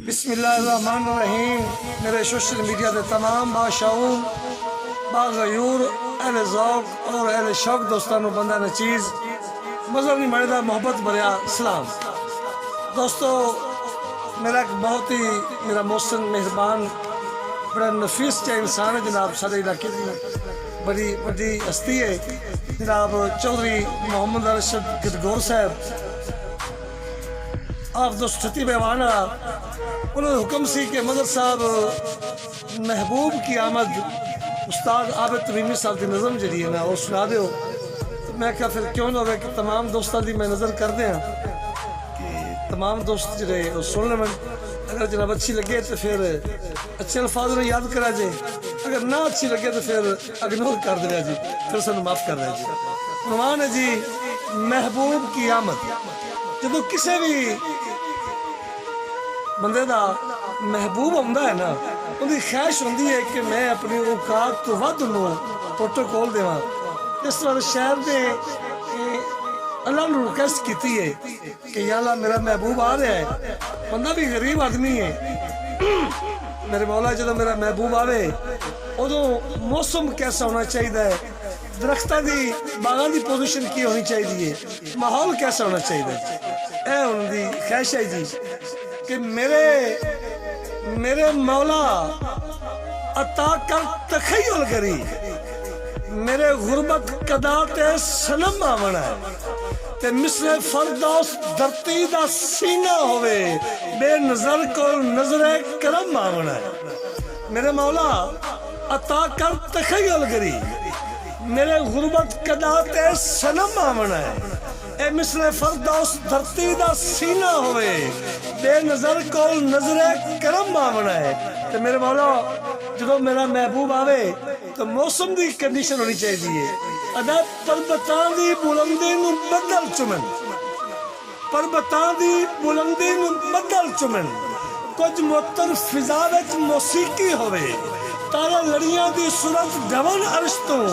بسم اللہ الرحمن الرحیم۔ میرے سوشل میڈیا دے تمام باشعور باغیور اہل ذوق اور اہل شوق دوستانو بندہ نچیز مذہبی مردہ محبت بریا سلام۔ دوستو میرا ایک بہت ہی میرا محسن مہربان بڑا نفیس چاہ انسان ہے جناب، سارے علاقے کی بڑی بڑی ہستی ہے جناب چودھری محمد ارشد گدگور صاحب۔ آپ دوست چھتی بیوانہ انہوں نے حکم سی کہ مدر صاحب محبوب کی آمد استاد عابد تمیمی صاحب دی نظم جڑی ہے نا وہ سنا دیو۔ تو میں کہا پھر کیوں نہ ہوئے کہ تمام دوستان دی میں نظر کر دیں کہ تمام دوست جڑے وہ سن لیں، اگر جناب اچھی لگے تو پھر اچھے الفاظ انہیں یاد کرا جائے، اگر نہ اچھی لگے تو پھر اگنور کر دیا جی، پھر سنوں معاف کر رہا جی۔ عنوان ہے جی محبوب کی آمد۔ جب کسی بھی بندے دا محبوب ہوندہ ہے نا، ان کی خواہش ہوندی ہے کہ میں اپنی اوقات تو ود نو پروٹوکول دیواں۔ اس طرح شہر نے اللہ نے ریکویسٹ کیتی ہے کہ یا اللہ میرا محبوب آ رہا ہے، بندہ بھی غریب آدمی ہے، میرے مولا جدو میرا محبوب آوے ادو موسم کیسا ہونا چاہیے، درختہ دی باغاں دی پوزیشن کی ہونی چاہیے، ماحول کیسا ہونا چاہیے۔ اے ان دی خواہش ہے جی کہ میرے مولا عطا کر تخیل کری، میرے غربت قدات سنم آمنا ہے تے مثل فردوس دھرتی دا سینہ ہوئے، بے نظر کو نظر کرم آمنا ہے۔ میرے مولا عطا کر تخیل کری، میرے غربت قدات سنم آمنا ہے، اے مثل فردوس دھرتی دا سینہ ہوئے، بے نظر کو نظر کرم آمنا ہے۔ تو میرے مولا جدو میرا محبوب آوے تو موسم دی کنڈیشن ہونی چاہیے، ادا پربتان دی بلندی نو بدل چمن، پربتان دی بلندی نو بدل چمن، کچھ معطر فضا وچ موسیقی ہوئے، تارا لڑیاں دی صورت ڈھون عرش تو،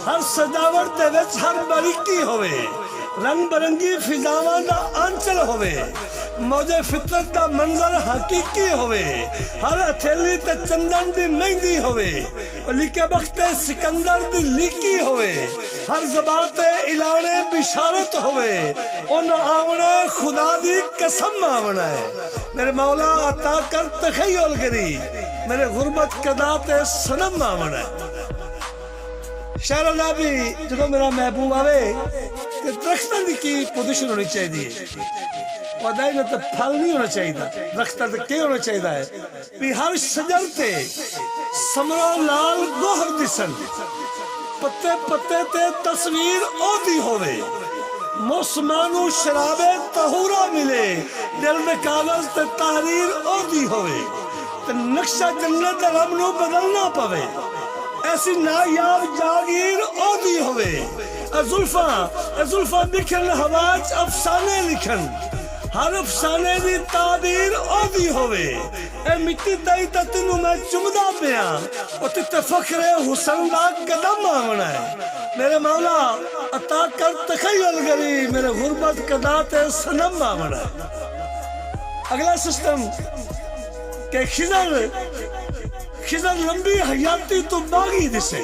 ہر سجاوٹ دے وچ ہر باریکی ہوئے، رنگ برنگی فضاواں دا آنچل ہوئے، موجے فطرت دا منظر حقیقی ہوئے، ہر ہتھیلی تے چندن دی مہندی ہوئے، لکھے بخت سکندر دی لیکی ہوئے، ہر زبان تے اعلان بشارت ہوئے، ان آونا خدا دی قسم آونا ہے۔ میرے مولا عطا کر تخیل کری، میرے غربت قدات سنم آونا ہے۔ شہر اللہ بھی جدو میرا محبوب آوے کہ درختان دی کی پوزیشن ہونی چاہیے، ودائی نہ تو پھل نہیں ہونا چاہیے، درختان تے کیا ہونا چاہیے بھی ہر شجر تے سمرا لال گوہر دسن، پتے پتے تے تصویر او دی ہوئے، موسمانو شراب طہورا ملے، دل میں کاغذ تے تحریر او دی ہوئے، تے نقشہ جنت رب نو بدلنا پوے، ایسی نایاب جاگیر او دی ہوئے، زلفاں بکھن ہواج افسانے لکھن، ہر افسانے دی تعبیر او دی ہوئے، اے مٹی تائی تا تنو میں چمدہ پیاں، اور تیتے فخر حسن دا قدم آمنا ہے۔ میرے مولا عطا کر تخیل کری، میرے غربت قدات سنم آمنا ہے۔ اگلا سسٹم کہ خضر لمبی حیاتی تو باغی دسے،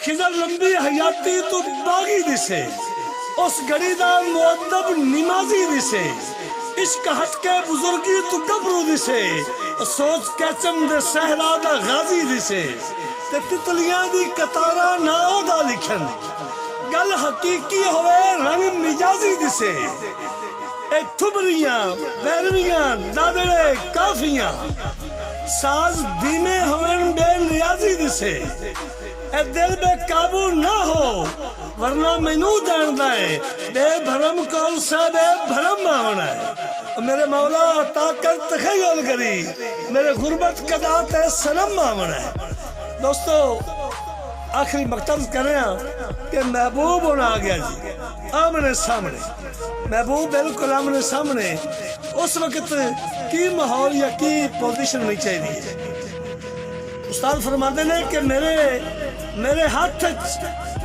خضر لمبی حیاتی تو باغی دسے، اس گھڑی دا معدب نمازی دسے، عشق ہٹ کے بزرگی تو گبرو دسے، سوچ کیچم دے صحرا دا غازی دسے، تے تتلیاں دی کتارا ناؤ دا لکھن، گل حقیقی ہوئے رنگ مجازی دسے، اے تھبریاں بیرویاں دادڑے کافیاں، ساز دھیمے ہوئن بے نیازی دسے، اے دل بے قابو نہ ہو ورنہ مینو جان دائے، بے بھرم کول سے بے بھرم آونا ہے۔ میرے مولا عطا کر تخیل کری، میرے غربت قدات سنم آونا ہے۔ دوستو آخری مقتبس کر رہے ہیں کہ محبوب ہونا آ گیا جی آمنے سامنے، محبوب بالکل آمنے سامنے، اس وقت کی ماحول یا کی پوزیشن نہیں چاہیے۔ استاد فرماتے ہیں کہ میرے ہاتھ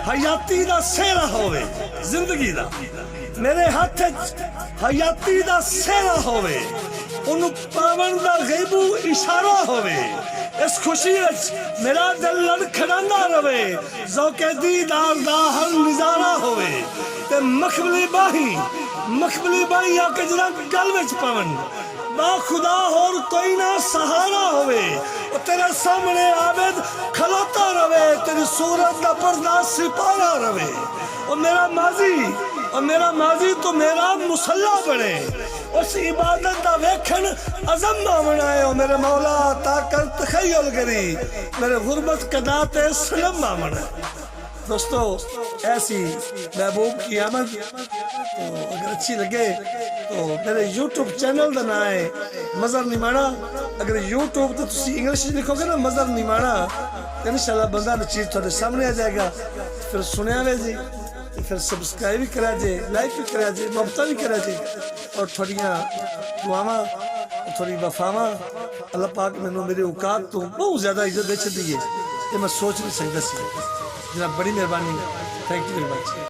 حیاتی دا سہرا ہوئے، زندگی دا میرے ہاتھ حیاتی دا سہرا ہوئے، انہوں پاون دا غیبو اشارہ ہوئے اس خوشی اچ میرا دل لڑکھڑاندہ روے ذوق دیدار دا ہر نظارہ ہوئے تے مخبلی باہی آکے جنا گل وچ پاون با خدا اور کوئی نہ سہارا ہوئے اور تیرے سامنے عابد کھلوتا روے تیری صورت دا پردہ سپارا روے اور میرا ماضی تو میرا مسلح بنے اس عبادت دا ویکھن عظم آمنائے اور میرے مولا عطا کر تخیل کری میرے غربت قدات سلم آمنائے دوستو ایسی محبوب کی آمد تو اگر اچھی لگے تو میرے یوٹیوب چینل دا نام ہے مظہر نعمانا اگر یوٹیوب تو تسی انگلش لکھو گے نا مظہر نعمانا تو انشاءاللہ بندہ چیز تھوڑے سامنے آ جائے گا پھر سنیا ہوئے جی پھر سبسکرائب بھی کرا جے لائک بھی کرا جے محبتہ بھی کرا جے اور تھوڑیاں دعاواں تھوڑی وفاواں اللہ پاک میں میرے اوقات تو بہت زیادہ عزت دے چھڑ دیئے یہ میں سوچ نہیں سکتا سی جناب بڑی مہربانی تھینک یو ویری مچ